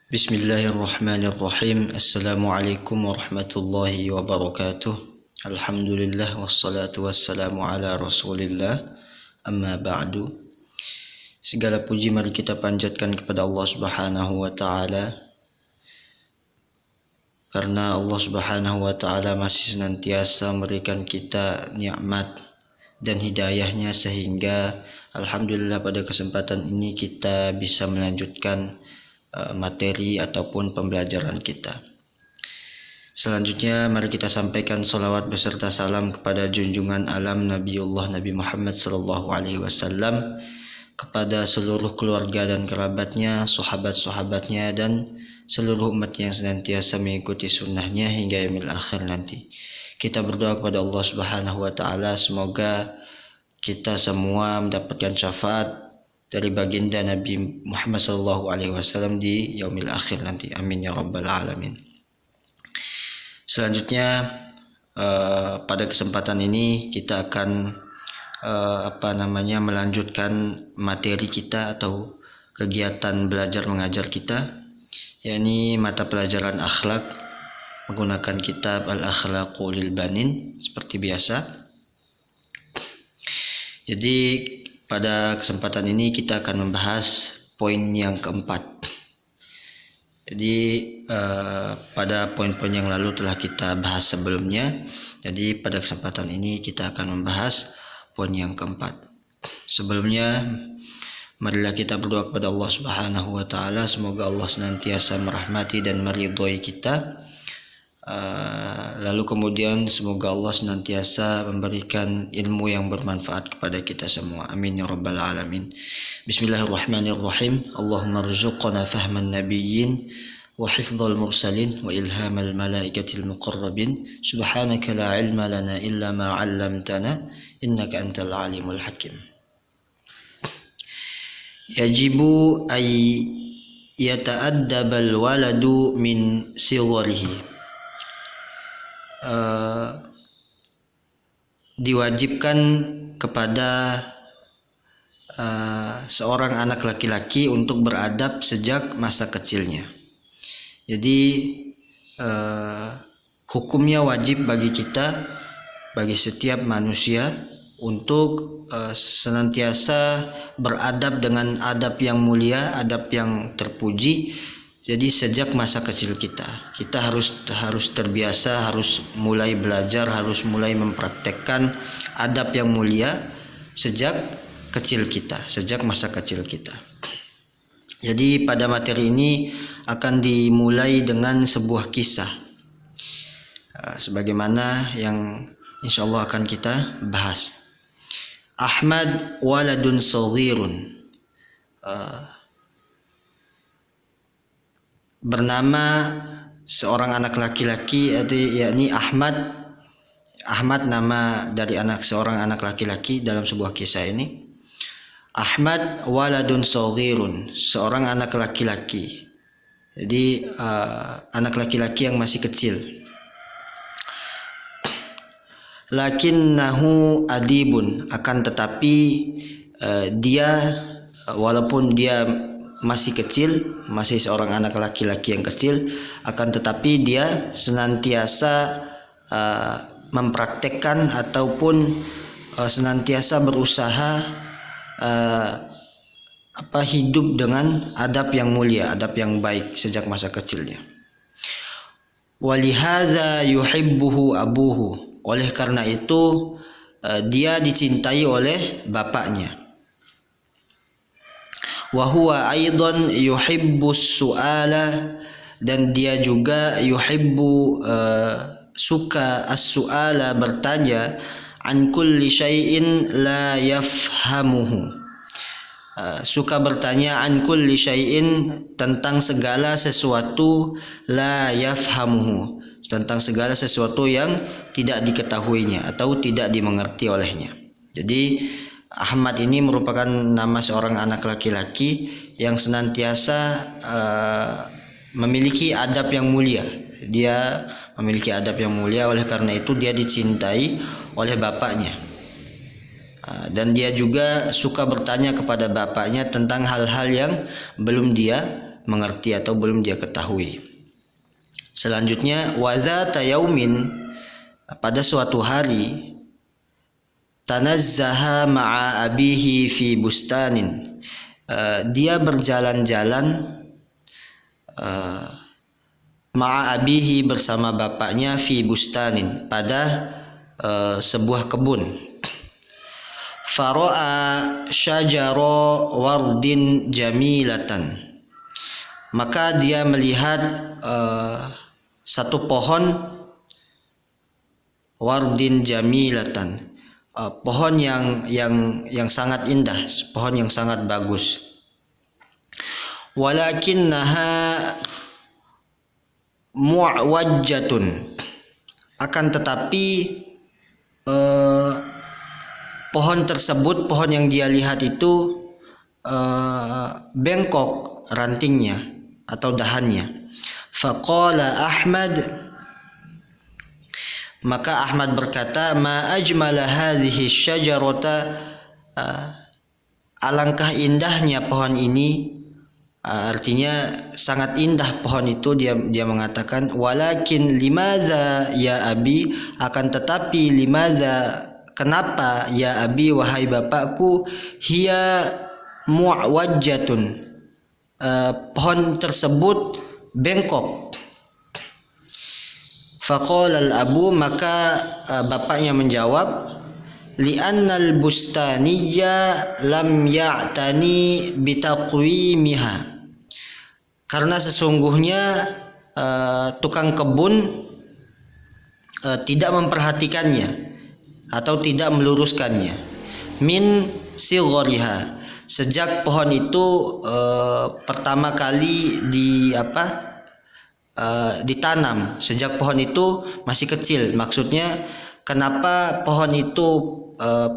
Bismillahirrahmanirrahim. Assalamualaikum warahmatullahi wabarakatuh. Alhamdulillah wassalatu wassalamu ala rasulillah. Amma ba'du. Segala puji mari kita panjatkan kepada Allah Subhanahu wa taala, karena Allah Subhanahu wa taala masih senantiasa memberikan kita nikmat dan hidayahnya, sehingga alhamdulillah pada kesempatan ini kita bisa melanjutkan materi ataupun pembelajaran kita. Selanjutnya mari kita sampaikan salawat beserta salam kepada junjungan alam Nabiullah Nabi Muhammad SAW, kepada seluruh keluarga dan kerabatnya, sahabat-sahabatnya, dan seluruh umat yang senantiasa mengikuti sunnahnya hingga yaumil akhir nanti. Kita berdoa kepada Allah Subhanahu wa taala, semoga kita semua mendapatkan syafaat dari baginda Nabi Muhammad SAW di yaumil akhir nanti. Amin ya rabbal alamin. Selanjutnya pada kesempatan ini kita akan melanjutkan materi kita atau kegiatan belajar mengajar kita, yakni mata pelajaran akhlak menggunakan kitab Al-Akhlaqu lil Banin seperti biasa. Jadi pada kesempatan ini kita akan membahas poin yang keempat. Jadi pada poin-poin yang lalu telah kita bahas sebelumnya. Jadi pada kesempatan ini kita akan membahas poin yang keempat. Sebelumnya marilah kita berdoa kepada Allah Subhanahu wa taala, semoga Allah senantiasa merahmati dan meridhoi kita. Lalu kemudian semoga Allah senantiasa memberikan ilmu yang bermanfaat kepada kita semua. Amin ya rabbal alamin. Bismillahirrahmanirrahim. Allahumma rzuqna fahman nabiyyin wa hifdzal mursalin wa ilhamal malaikatil muqarrabin. Subhanaka la ilma lana illa ma 'allamtana innaka antal alimul hakim. Yajibu ay yata'addabal waladu min sigharihi. Diwajibkan kepada seorang anak laki-laki untuk beradab sejak masa kecilnya. Jadi hukumnya wajib bagi kita, bagi setiap manusia, untuk senantiasa beradab dengan adab yang mulia, adab yang terpuji. Jadi sejak masa kecil kita harus terbiasa, harus mulai belajar, harus mulai mempraktekkan adab yang mulia sejak kecil kita, sejak masa kecil kita. Jadi pada materi ini akan dimulai dengan sebuah kisah, sebagaimana yang insya Allah akan kita bahas. Ahmad waladun saghirun. Bernama seorang anak laki-laki, yakni Ahmad. Ahmad nama dari seorang anak laki-laki dalam sebuah kisah ini. Ahmad waladun saghirun, seorang anak laki-laki. Jadi anak laki-laki yang masih kecil. Lakinnahu adibun, akan tetapi dia walaupun dia masih kecil, masih seorang anak laki-laki yang kecil, akan tetapi dia senantiasa mempraktekkan ataupun senantiasa berusaha hidup dengan adab yang mulia, adab yang baik sejak masa kecilnya. Walihadza yuhibbuhu abuhu, oleh karena itu dia dicintai oleh bapaknya. Wa huwa aidan yuhibbus su'ala, dan dia juga yuhibbu suka as-su'ala, bertanya, an kulli syai'in la yafhamuhu, suka bertanya an kulli syai'in, tentang segala sesuatu, la yafhamuhu, tentang segala sesuatu yang tidak diketahuinya atau tidak dimengerti olehnya. Jadi Ahmad ini merupakan nama seorang anak laki-laki yang senantiasa memiliki adab yang mulia. Dia memiliki adab yang mulia, oleh karena itu dia dicintai oleh bapaknya. Dan dia juga suka bertanya kepada bapaknya tentang hal-hal yang belum dia mengerti atau belum dia ketahui. Selanjutnya, wa dzata yaumin, pada suatu hari, tanazzaha ma'a abihi fi bustanin, dia berjalan-jalan ma'a abihi, bersama bapaknya, fi bustanin, pada sebuah kebun. Fara'a syajara wardin jamilatan, maka dia melihat satu pohon wardin jamilatan, pohon yang sangat indah, pohon yang sangat bagus. Walakinnaha mu'wajjatun, akan tetapi pohon tersebut, pohon yang dia lihat itu bengkok rantingnya atau dahannya. Faqala Ahmad, maka Ahmad berkata, ma ajmala hadhihi syajarata, alangkah indahnya pohon ini, artinya sangat indah pohon itu. Dia mengatakan, walakin limadza ya abi, akan tetapi limadza, kenapa, ya abi, wahai bapakku, hiya mu'wajjatun, pohon tersebut bengkok. Faqala al-abu, maka bapaknya menjawab, li'annal bustaniyya lam ya'tani bitaqwimiha, karena sesungguhnya tukang kebun tidak memperhatikannya atau tidak meluruskannya. Min sighariha, sejak pohon itu pertama kali ditanam, sejak pohon itu masih kecil. Maksudnya, kenapa pohon itu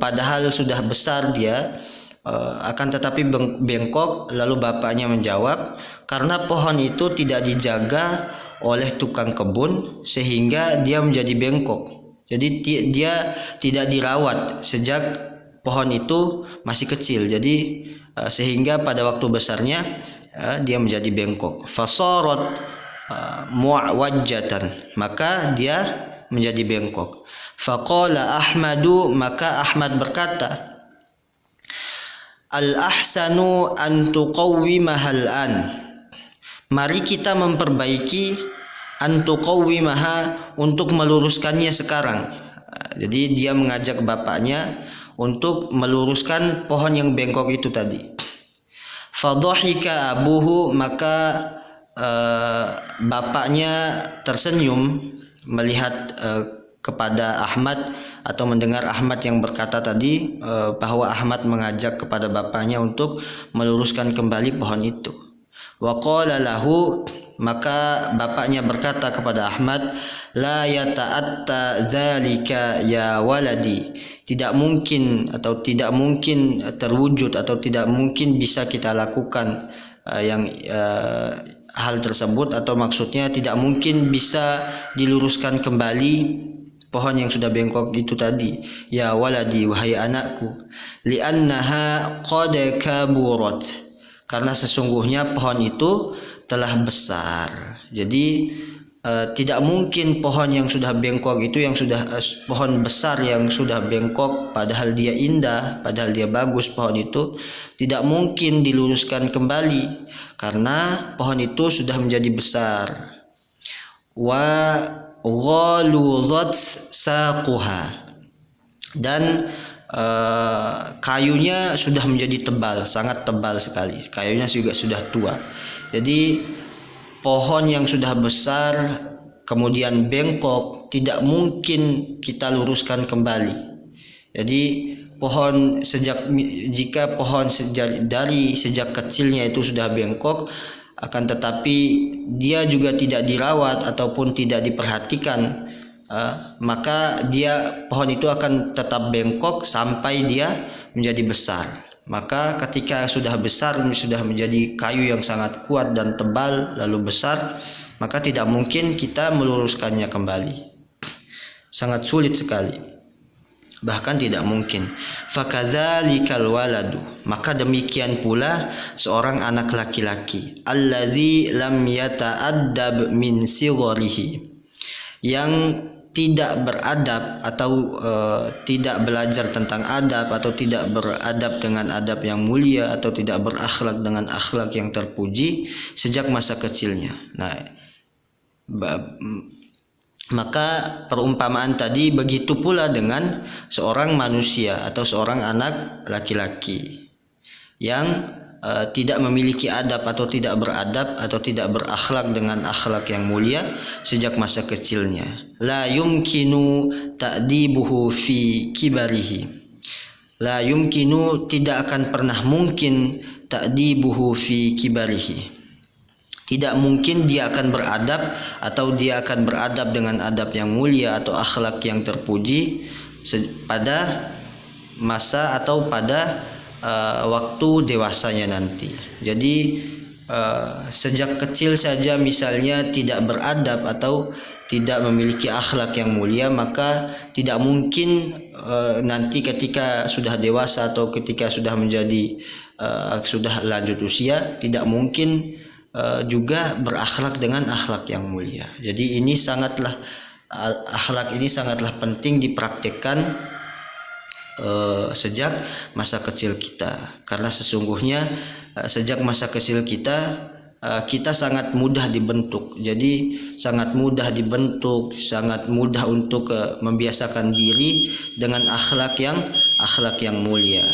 padahal sudah besar dia akan tetapi bengkok? Lalu bapaknya menjawab, karena pohon itu tidak dijaga oleh tukang kebun sehingga dia menjadi bengkok. Jadi dia tidak dirawat sejak pohon itu masih kecil. Jadi sehingga pada waktu besarnya dia menjadi bengkok. Fasarat mu'wajjatan, maka dia menjadi bengkok. Faqala Ahmadu, maka Ahmad berkata, al-ahsanu an tuqawwimahal an, mari kita memperbaiki, an tuqawwimaha, untuk meluruskannya sekarang. Jadi dia mengajak bapaknya untuk meluruskan pohon yang bengkok itu tadi. Fadhahika abuhu, maka bapaknya tersenyum melihat kepada Ahmad, atau mendengar Ahmad yang berkata tadi bahwa Ahmad mengajak kepada bapaknya untuk meluruskan kembali pohon itu. Wa qala lahu, maka bapaknya berkata kepada Ahmad, la yata'atta dzalika ya waladi, tidak mungkin terwujud atau tidak mungkin bisa kita lakukan hal tersebut, atau maksudnya tidak mungkin bisa diluruskan kembali pohon yang sudah bengkok itu tadi. Ya waladi, wahai anakku, li'annaha qad kaburat, karena sesungguhnya pohon itu telah besar. Jadi tidak mungkin pohon yang sudah bengkok itu, pohon besar yang sudah bengkok, padahal dia indah, padahal dia bagus, pohon itu tidak mungkin diluruskan kembali karena pohon itu sudah menjadi besar. Wa ghaludzat saquha, dan kayunya sudah menjadi tebal, sangat tebal sekali. Kayunya juga sudah tua. Jadi pohon yang sudah besar kemudian bengkok tidak mungkin kita luruskan kembali. Jadi jika pohon sejak kecilnya itu sudah bengkok, akan tetapi dia juga tidak dirawat ataupun tidak diperhatikan, maka pohon itu akan tetap bengkok sampai dia menjadi besar. Maka ketika sudah besar, sudah menjadi kayu yang sangat kuat dan tebal lalu besar, maka tidak mungkin kita meluruskannya kembali. Sangat sulit sekali. bahkan tidak mungkin. Fakadzalikal waladu, maka demikian pula seorang anak laki-laki, alladzi lam yata'addab min sigharihi, yang tidak beradab atau tidak belajar tentang adab, atau tidak beradab dengan adab yang mulia, atau tidak berakhlak dengan akhlak yang terpuji sejak masa kecilnya. Nah, maka perumpamaan tadi begitu pula dengan seorang manusia atau seorang anak laki-laki yang tidak memiliki adab atau tidak beradab atau tidak berakhlak dengan akhlak yang mulia sejak masa kecilnya. La yumkinu ta'dibuhu fi kibarihi. La yumkinu, tidak akan pernah mungkin, ta'dibuhu fi kibarihi, tidak mungkin dia akan beradab atau dia akan beradab dengan adab yang mulia atau akhlak yang terpuji pada masa atau pada waktu dewasanya nanti. Jadi sejak kecil saja misalnya tidak beradab atau tidak memiliki akhlak yang mulia, maka tidak mungkin nanti ketika sudah dewasa atau ketika sudah menjadi sudah lanjut usia, tidak mungkin juga berakhlak dengan akhlak yang mulia. Jadi ini sangatlah, akhlak ini sangatlah penting dipraktikkan sejak masa kecil kita, karena sesungguhnya sejak masa kecil kita sangat mudah dibentuk. Jadi sangat mudah dibentuk, sangat mudah untuk membiasakan diri dengan akhlak yang mulia.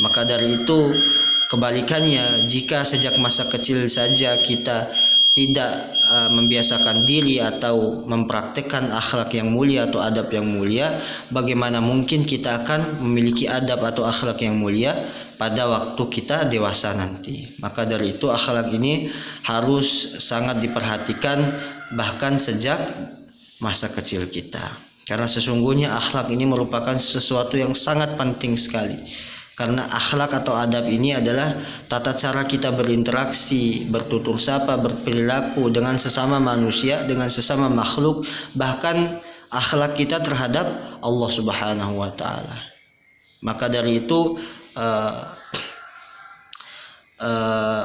Maka dari itu kebalikannya, jika sejak masa kecil saja kita tidak membiasakan diri atau mempraktikkan akhlak yang mulia atau adab yang mulia, bagaimana mungkin kita akan memiliki adab atau akhlak yang mulia pada waktu kita dewasa nanti. Maka dari itu akhlak ini harus sangat diperhatikan bahkan sejak masa kecil kita, karena sesungguhnya akhlak ini merupakan sesuatu yang sangat penting sekali. Karena akhlak atau adab ini adalah tata cara kita berinteraksi, bertutur sapa, berperilaku dengan sesama manusia, dengan sesama makhluk, bahkan akhlak kita terhadap Allah Subhanahu wa taala. Maka dari itu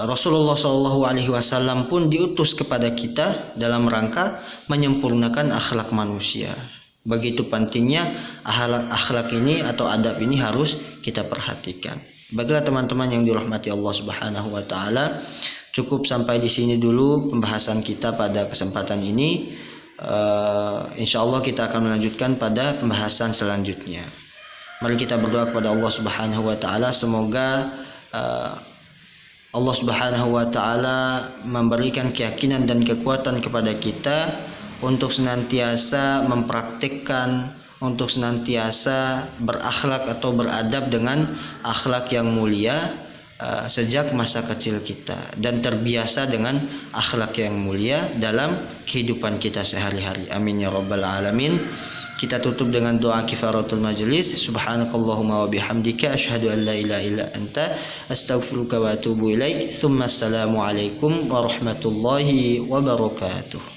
Rasulullah SAW pun diutus kepada kita dalam rangka menyempurnakan akhlak manusia. Begitu pentingnya akhlak ini atau adab ini harus kita perhatikan. Baiklah teman-teman yang dirahmati Allah Subhanahu wa taala, cukup sampai di sini dulu pembahasan kita pada kesempatan ini. Insyaallah kita akan melanjutkan pada pembahasan selanjutnya. Mari kita berdoa kepada Allah Subhanahu wa taala, semoga Allah Subhanahu wa taala memberikan keyakinan dan kekuatan kepada kita untuk senantiasa mempraktikkan, untuk senantiasa berakhlak atau beradab dengan akhlak yang mulia sejak masa kecil kita, dan terbiasa dengan akhlak yang mulia dalam kehidupan kita sehari-hari. Amin ya rabbal alamin. Kita tutup dengan doa kifaratul majlis. Subhanakallahumma wa bihamdika asyhadu an la ilaha illa anta astaghfiruka wa atubu ilaik. Tsumma assalamu alaikum warahmatullahi wabarakatuh.